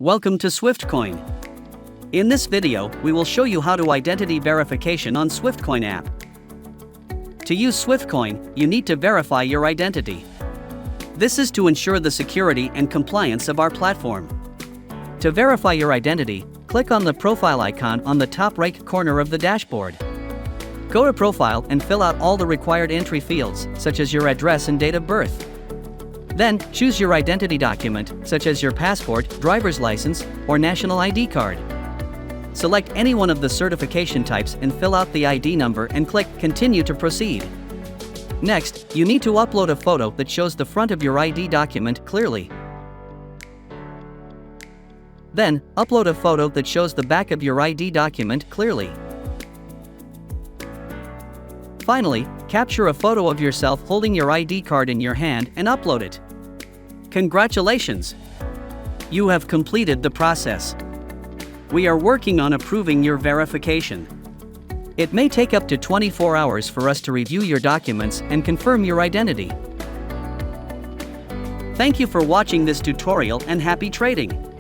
Welcome to SwiftCoin. In this video, we will show you how to identity verification on SwiftCoin app. To use SwiftCoin, you need to verify your identity. This is to ensure the security and compliance of our platform. To verify your identity, click on the profile icon on the top right corner of the dashboard. Go to Profile and fill out all the required entry fields, such as your address and date of birth. Then, choose your identity document, such as your passport, driver's license, or national ID card. Select any one of the certification types and fill out the ID number and click Continue to proceed. Next, you need to upload a photo that shows the front of your ID document clearly. Then, upload a photo that shows the back of your ID document clearly. Finally, capture a photo of yourself holding your ID card in your hand and upload it. Congratulations! You have completed the process. We are working on approving your verification. It may take up to 24 hours for us to review your documents and confirm your identity. Thank you for watching this tutorial and happy trading!